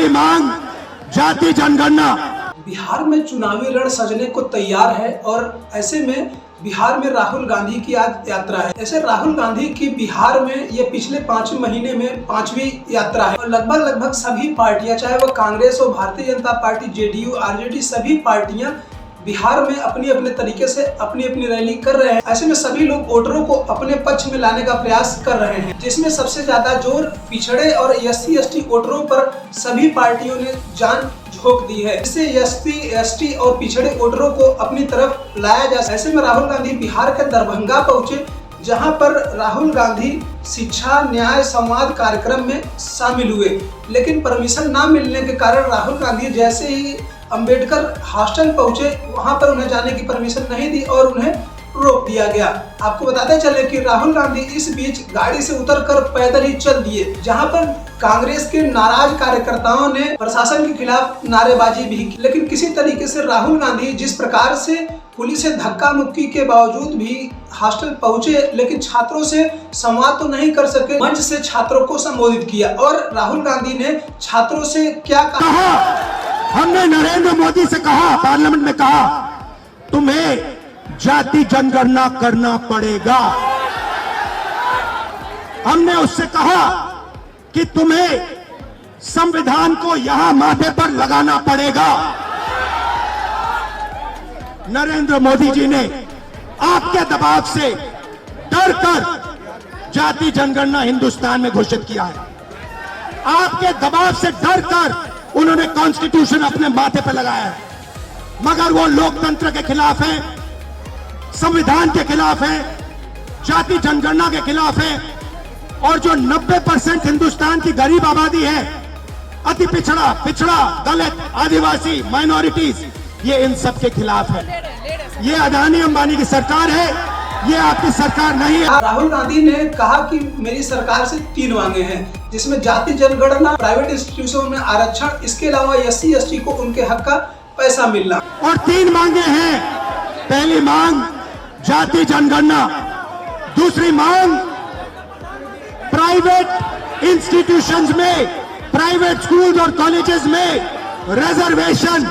पहली मांग जाति जनगणना। बिहार में चुनावी रण सजने को तैयार है और ऐसे में बिहार में राहुल गांधी की आज यात्रा है। ऐसे राहुल गांधी की बिहार में ये पिछले 5 महीने में 5वीं यात्रा है और लगभग सभी पार्टियां, चाहे वह कांग्रेस हो, Bharatiya Janata party, JDU, RJD, सभी पार्टियां बिहार में अपनी अपने तरीके से अपनी रैली कर रहे हैं। ऐसे में सभी लोग वोटरों को अपने पक्ष में लाने का प्रयास कर रहे हैं, जिसमें सबसे ज्यादा जोर पिछड़े और SC ST वोटरों पर सभी पार्टियों ने जान झोंक दी है, जिससे SC ST और पिछड़े वोटरों को अपनी तरफ लाया जा सके। ऐसे में राहुल गांधी बिहार के दरभंगा पहुंचे, जहां पर राहुल गांधी शिक्षा न्याय संवाद कार्यक्रम में शामिल हुए, लेकिन परमिशन ना मिलने के कारण राहुल गांधी जैसे ही अंबेडकर हॉस्टल पहुंचे, वहां पर उन्हें जाने की परमिशन नहीं दी और उन्हें रोक दिया गया। आपको बताते चले कि राहुल गांधी इस बीच गाड़ी से उतरकर पैदल ही चल दिए, जहां पर कांग्रेस के नाराज कार्यकर्ताओं ने प्रशासन के खिलाफ नारेबाजी भी की, लेकिन किसी तरीके से राहुल गांधी जिस प्रकार से पुलिस से धक्का मुक्की के बावजूद भी हॉस्टल पहुंचे, लेकिन छात्रों से संवाद तो नहीं कर सके। मंच से छात्रों को संबोधित किया और राहुल गांधी ने छात्रों से क्या कहा? हमने नरेंद्र मोदी से कहा, पार्लियामेंट में कहा, तुम्हें जाति जनगणना करना पड़ेगा। हमने उससे कहा कि तुम्हें संविधान को यहां माथे पर लगाना पड़ेगा। नरेंद्र मोदी जी ने आपके दबाव से डरकर जाति जनगणना हिंदुस्तान में घोषित किया है। आपके दबाव से डरकर उन्होंने कॉन्स्टिट्यूशन अपने माथे पर लगाया है, मगर वो लोकतंत्र के खिलाफ है, संविधान के खिलाफ है, जाति जनगणना के खिलाफ है। और जो 90% हिंदुस्तान की गरीब आबादी है, अति पिछड़ा, दलित, आदिवासी, माइनॉरिटीज, ये इन सब के खिलाफ है। ये अदानी अंबानी की सरकार है, ये आपकी सरकार नहीं है। राहुल गांधी ने कहा कि मेरी सरकार से 3 मांगे हैं, जिसमें जाति जनगणना, प्राइवेट इंस्टीट्यूशन में आरक्षण, इसके अलावा SC ST को उनके हक का पैसा मिलना। और 3 मांगे हैं। पहली मांग जाति जनगणना, दूसरी मांग प्राइवेट इंस्टीट्यूशंस में, प्राइवेट स्कूल्स और कॉलेजेस में रिजर्वेशन,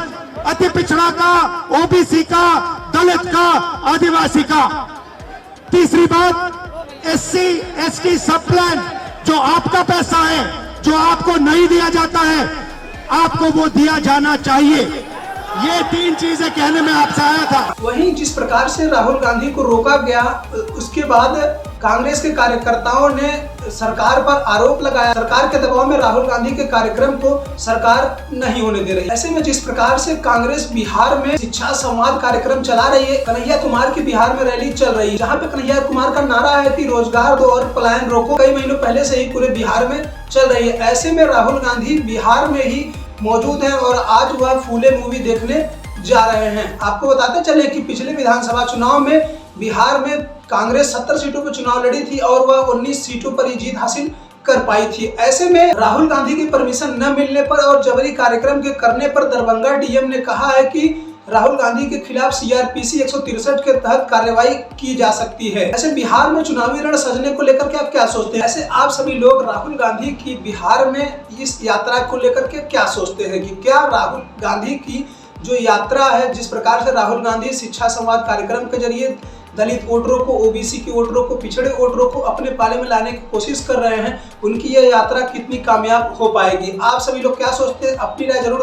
अति पिछड़ा का, OBC का, दलित का, आदिवासी का। तीसरी बात SC ST सब प्लान, जो आपका पैसा है, जो आपको नहीं दिया जाता है, आपको वो दिया जाना चाहिए। ये 3 चीजें कहने में आपसे आया था। वहीं जिस प्रकार से राहुल गांधी को रोका गया, उसके बाद कांग्रेस के कार्यकर्ताओं ने सरकार पर आरोप लगाया, सरकार के दबाव में राहुल गांधी के कार्यक्रम को सरकार नहीं होने दे रही। ऐसे में जिस प्रकार से कांग्रेस बिहार में शिक्षा संवाद कार्यक्रम चला रही है, कन्हैया कुमार की बिहार में रैली चल रही है, जहां पे कन्हैया कुमार का नारा है कि रोजगार दो और पलायन रोको, कई महीनों पहले से ही पूरे बिहार में चल रही है। ऐसे में राहुल गांधी बिहार में ही मौजूद है और आज वह फूले मूवी देखने जा रहे हैं। आपको बताते चले कि पिछले विधानसभा चुनाव में बिहार में कांग्रेस 70 सीटों पर चुनाव लड़ी थी और वह 19 सीटों पर ही जीत हासिल कर पाई थी। ऐसे में राहुल गांधी की परमिशन न मिलने पर और जबरी कार्यक्रम के करने पर दरभंगा DM ने कहा है कि राहुल गांधी के खिलाफ CRPC 163 के तहत कार्रवाई की जा सकती है। ऐसे बिहार में चुनावी रण सजने को लेकर के आप क्या सोचते हैं? ऐसे आप सभी लोग राहुल गांधी की बिहार में इस यात्रा को लेकर के क्या सोचते हैं कि क्या राहुल गांधी की जो यात्रा है, जिस प्रकार से राहुल गांधी शिक्षा संवाद कार्यक्रम के जरिए दलित वोटरों को, OBC के वोटरों को, पिछड़े वोटरों को अपने पाले में लाने की कोशिश कर रहे हैं, उनकी यह यात्रा कितनी कामयाब हो पाएगी? आप सभी लोग क्या सोचते हैं? अपनी राय जरूर